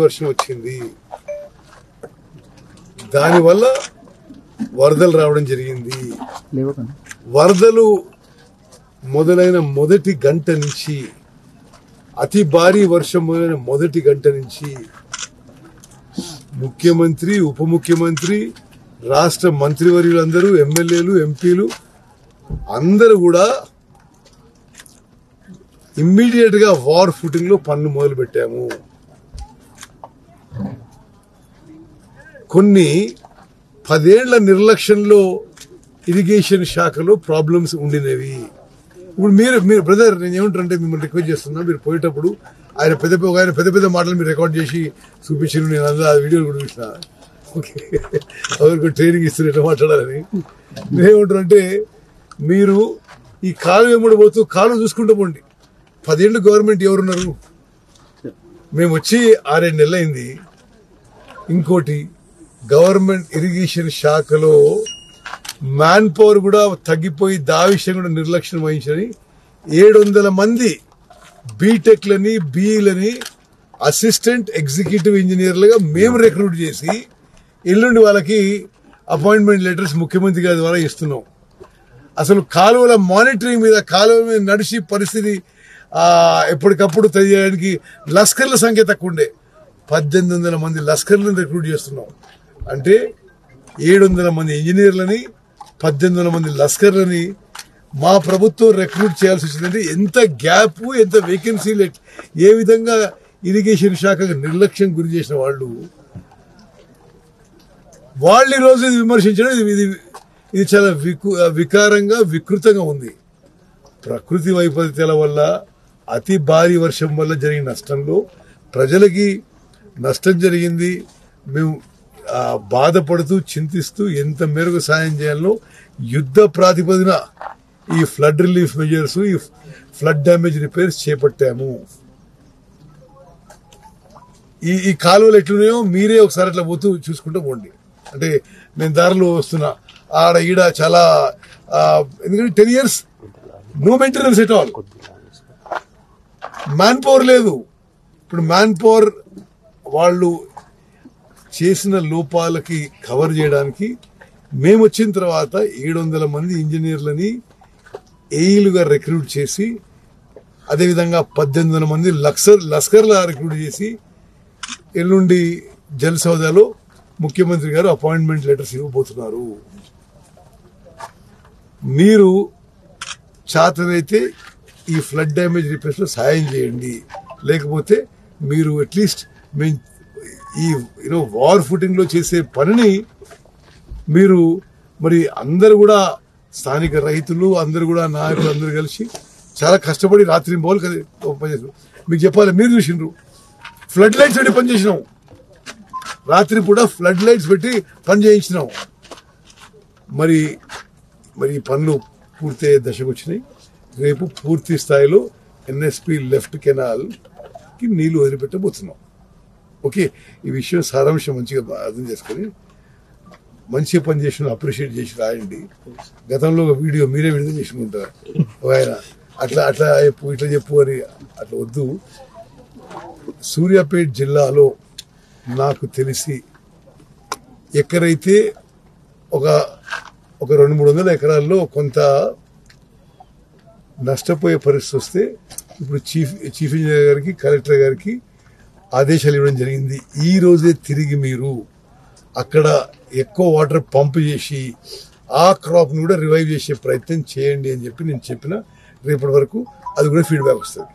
వర్షం వచ్చింది. దానివల్ల వరదలు రావడం జరిగింది. వరదలు మొదలైన మొదటి గంట నుంచి, అతి భారీ వర్షం మొదలైన మొదటి గంట నుంచి ముఖ్యమంత్రి, ఉప ముఖ్యమంత్రి, రాష్ట్ర మంత్రివర్యులందరూ, ఎమ్మెల్యేలు, ఎంపీలు అందరూ కూడా ఇమ్మీడియట్ గా వార్ ఫుటింగ్ లో పనులు మొదలు పెట్టాము. కొన్ని 10 ఏళ్ల నిర్లక్ష్యంలో ఇరిగేషన్ శాఖలో ప్రాబ్లమ్స్ ఉండినవి. ఇప్పుడు మీరు బ్రదర్, నేను ఏమంటారంటే మిమ్మల్ని రిక్వెస్ట్ చేస్తున్నా, మీరు పోయేటప్పుడు ఆయన పెద్ద మాటలు మీరు రికార్డ్ చేసి చూపించారు. నేను అందరూ ఆ వీడియోలు కూడా చూసిన. ఓకే, ఎవరికి ట్రైనింగ్ ఇస్తున్నారు ఎట్లా మాట్లాడాలని. మీరేమంటారంటే, మీరు ఈ కాలు వెంబడి పోతూ కాలు చూసుకుంటూ పోండి. 10 ఏళ్ళు గవర్నమెంట్ ఎవరున్నారు? మేము వచ్చి 6-7 నెలలు అయింది. ఇంకోటి, గవర్నమెంట్ ఇరిగేషన్ శాఖలో మ్యాన్ పవర్ కూడా తగ్గిపోయి విషయం కూడా నిర్లక్ష్యం వహించని 700 మంది బీటెక్లని, బీఈలని అసిస్టెంట్ ఎగ్జిక్యూటివ్ ఇంజనీర్లుగా మేము రిక్రూట్ చేసి ఎల్లుండి వాళ్ళకి అపాయింట్మెంట్ లెటర్స్ ముఖ్యమంత్రి గారి ద్వారా ఇస్తున్నాం. అసలు కాలువల మానిటరింగ్ మీద, కాలువ మీద నడిచి పరిస్థితి ఎప్పటికప్పుడు తెలియడానికి లస్కర్ల సంఖ్య తక్కువ ఉండే 1800 మంది లస్కర్లను రిక్రూట్ చేస్తున్నాం. అంటే 700 మంది ఇంజనీర్లని, 1800 మంది లస్కర్లని మా ప్రభుత్వం రిక్రూట్ చేయాల్సి వచ్చిందంటే ఎంత గ్యాప్, ఎంత వేకెన్సీలు, ఏ విధంగా ఇరిగేషన్ శాఖకు నిర్లక్ష్యం గురి చేసిన వాళ్ళు ఈరోజు ఇది విమర్శించడం ఇది చాలా వికారంగా, వికృతంగా ఉంది. ప్రకృతి వైపరీత్యాల వల్ల, అతి భారీ వర్షం వల్ల జరిగిన నష్టంలో ప్రజలకి నష్టం జరిగింది. మేము బాధపడుతూ, చింతిస్తూ ఎంత మేరకు సాయం చేయాలో యుద్ధ ప్రాతిపదిన ఈ ఫ్లడ్ రిలీఫ్ మెజర్స్, ఈ ఫ్లడ్ డ్యామేజ్ రిపేర్స్ చేపట్టాము. ఈ కాలువలు ఎట్లున్నాయో మీరే ఒకసారి అట్లా పోతూ చూసుకుంటూ పోండి. అంటే నేను దారిలో వస్తున్నా, ఆడ ఈడ చాలా, ఎందుకంటే 10 years no maintenance at all. Man power లేదు. ఇప్పుడు మ్యాన్ పవర్ వాళ్ళు చేసిన లోపాలకి కవర్ చేయడానికి మేము వచ్చిన తర్వాత 700 మంది ఇంజనీర్లని ఏఈలుగా రిక్రూట్ చేసి, అదేవిధంగా 1800 మంది లస్కర్లా రిక్రూట్ చేసి ఎల్లుండి జలసౌదాలో ముఖ్యమంత్రి గారు అపాయింట్మెంట్ లెటర్స్ ఇవ్వబోతున్నారు. మీరు చేతనైతే ఈ ఫ్లడ్ డ్యామేజ్ రిపేర్స్ లో సాయం చేయండి. లేకపోతే మీరు అట్లీస్ట్ ఈ వార్ ఫుటింగ్ లో చేసే పనిని మీరు మరి అందరు కూడా, స్థానిక రైతులు అందరు కూడా, నాయకులు అందరూ కలిసి చాలా కష్టపడి రాత్రి పోలు పనిచేసారు. మీకు చెప్పాలి, మీరు చూసిండ్రు ఫ్లడ్ లైట్స్ పెట్టి పనిచేసినాం. రాత్రి కూడా ఫ్లడ్ లైట్స్ పెట్టి పని చేయించినాం. మరి ఈ పనులు పూర్తయ్యే దశకు వచ్చినాయి. రేపు పూర్తి స్థాయిలో ఎన్ఎస్పి లెఫ్ట్ కెనాల్ కి నీళ్లు వదిలిపెట్టబోతున్నాం. ఓకే, ఈ విషయం సారాంశం మంచిగా అర్థం చేసుకుని మంచిగా పని చేసిన అప్రిషియేట్ చేసి రాయండి. గతంలో ఒక వీడియో మీరే విడుదల చేసుకుంటారు, ఆయన అట్లా చెప్పు, ఇట్లా చెప్పు అని. అట్లా వద్దు. సూర్యాపేట జిల్లాలో నాకు తెలిసి ఎక్కడైతే ఒక 200-300 ఎకరాల్లో కొంత నష్టపోయే పరిస్థితి వస్తే ఇప్పుడు చీఫ్ ఇంజనీర్ గారికి, కలెక్టర్ గారికి ఆదేశాలు ఇవ్వడం జరిగింది. ఈ రోజే తిరిగి మీరు అక్కడ ఎక్కువ వాటర్ పంప్ చేసి ఆ క్రాప్ ని కూడా రివైవ్ చేసే ప్రయత్నం చేయండి అని చెప్పి నేను చెప్పిన. రేపటి వరకు అది కూడా ఫీడ్బ్యాక్ వస్తుంది.